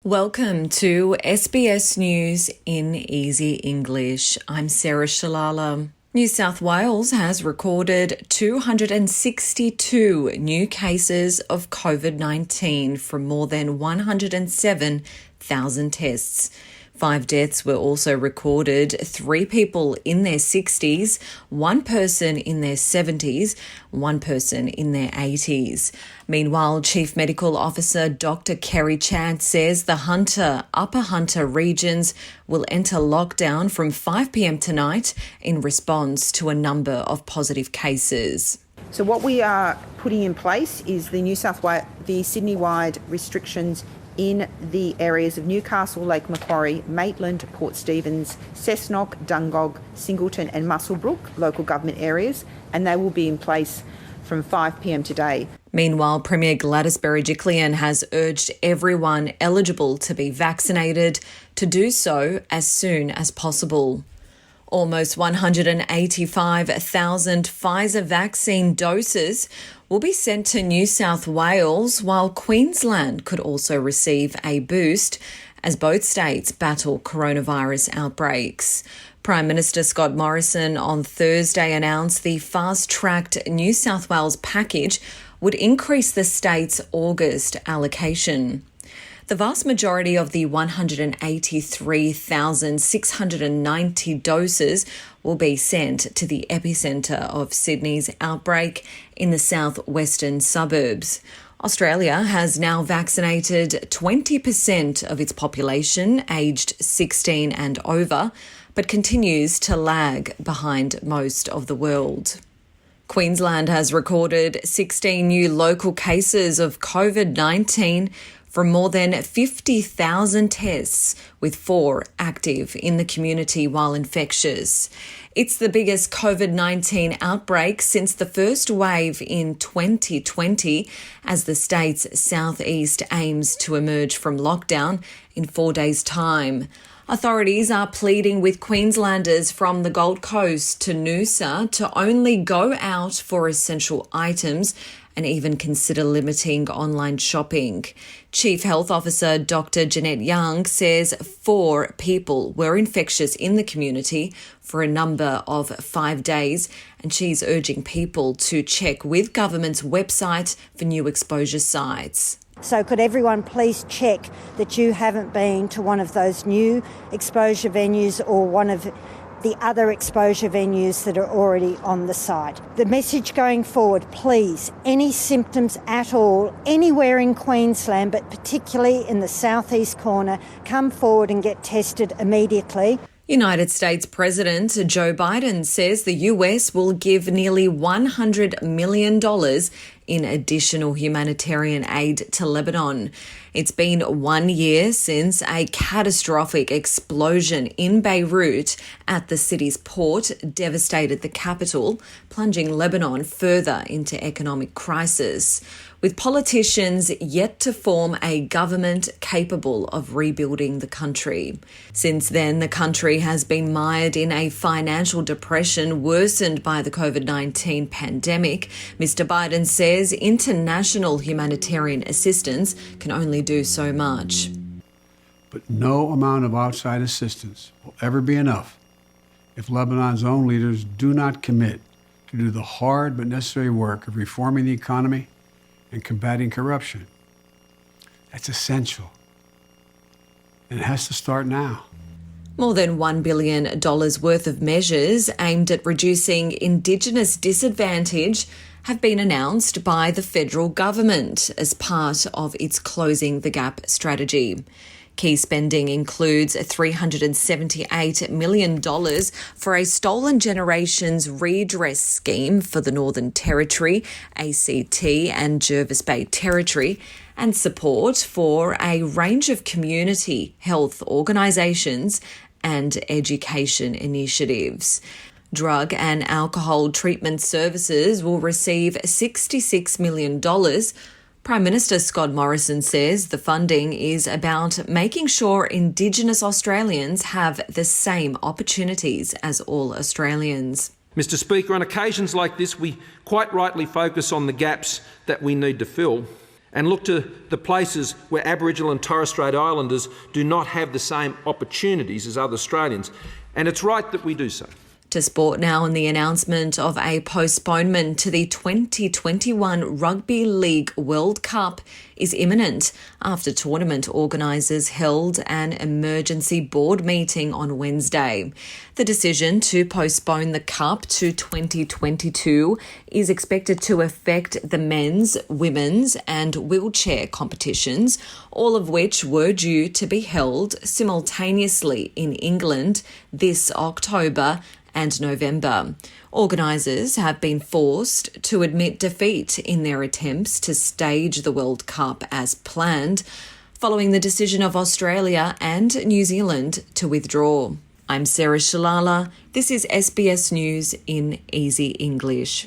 Welcome to SBS News in Easy English. I'm Sarah Shalala. New South Wales has recorded 262 new cases of COVID-19 from more than 107,000 tests. 5 deaths were also recorded, 3 people in their 60s, 1 person in their 70s, 1 person in their 80s. Meanwhile, Chief Medical Officer Dr. Kerry Chant says the Hunter, Upper Hunter regions will enter lockdown from 5 p.m. tonight in response to a number of positive cases. So what we are putting in place is the Sydney-wide restrictions in the areas of Newcastle, Lake Macquarie, Maitland, Port Stephens, Cessnock, Dungog, Singleton and Muswellbrook local government areas, and they will be in place from 5 p.m. today. Meanwhile, Premier Gladys Berejiklian has urged everyone eligible to be vaccinated to do so as soon as possible. Almost 185,000 Pfizer vaccine doses will be sent to New South Wales, while Queensland could also receive a boost as both states battle coronavirus outbreaks. Prime Minister Scott Morrison on Thursday announced the fast-tracked New South Wales package would increase the state's August allocation. The vast majority of the 183,690 doses will be sent to the epicentre of Sydney's outbreak in the southwestern suburbs. Australia has now vaccinated 20% of its population aged 16 and over, but continues to lag behind most of the world. Queensland has recorded 16 new local cases of COVID-19 from more than 50,000 tests, with 4 active in the community while infectious. It's the biggest COVID-19 outbreak since the first wave in 2020, as the state's southeast aims to emerge from lockdown in 4 days' time. Authorities are pleading with Queenslanders from the Gold Coast to Noosa to only go out for essential items and even consider limiting online shopping. Chief Health Officer Dr. Jeanette Young says 4 people were infectious in the community for a number of 5 days, and she's urging people to check with government's website for new exposure sites. So could everyone please check that you haven't been to one of those new exposure venues or one of the other exposure venues that are already on the site. The message going forward, please, any symptoms at all, anywhere in Queensland, but particularly in the southeast corner, come forward and get tested immediately. United States President Joe Biden says the US will give nearly $100 million in additional humanitarian aid to Lebanon. It's been 1 year since a catastrophic explosion in Beirut at the city's port devastated the capital, plunging Lebanon further into economic crisis, with politicians yet to form a government capable of rebuilding the country. Since then, the country has been mired in a financial depression worsened by the COVID-19 pandemic. Mr. Biden says international humanitarian assistance can only do so much. But no amount of outside assistance will ever be enough if Lebanon's own leaders do not commit to do the hard but necessary work of reforming the economy and combating corruption. That's essential. And it has to start now. More than $1 billion worth of measures aimed at reducing Indigenous disadvantage have been announced by the federal government as part of its Closing the Gap strategy. Key spending includes $378 million for a Stolen Generations redress scheme for the Northern Territory, ACT and Jervis Bay Territory, and support for a range of community health organisations and education initiatives. Drug and alcohol treatment services will receive $66 million. Prime Minister Scott Morrison says the funding is about making sure Indigenous Australians have the same opportunities as all Australians. Mr. Speaker, on occasions like this, we quite rightly focus on the gaps that we need to fill. and look to the places where Aboriginal and Torres Strait Islanders do not have the same opportunities as other Australians. And it's right that we do so. To sport now, and the announcement of a postponement to the 2021 Rugby League World Cup is imminent after tournament organisers held an emergency board meeting on Wednesday. The decision to postpone the Cup to 2022 is expected to affect the men's, women's and wheelchair competitions, all of which were due to be held simultaneously in England this October and November. Organisers have been forced to admit defeat in their attempts to stage the World Cup as planned, following the decision of Australia and New Zealand to withdraw. I'm Sarah Shalala. This is SBS News in Easy English.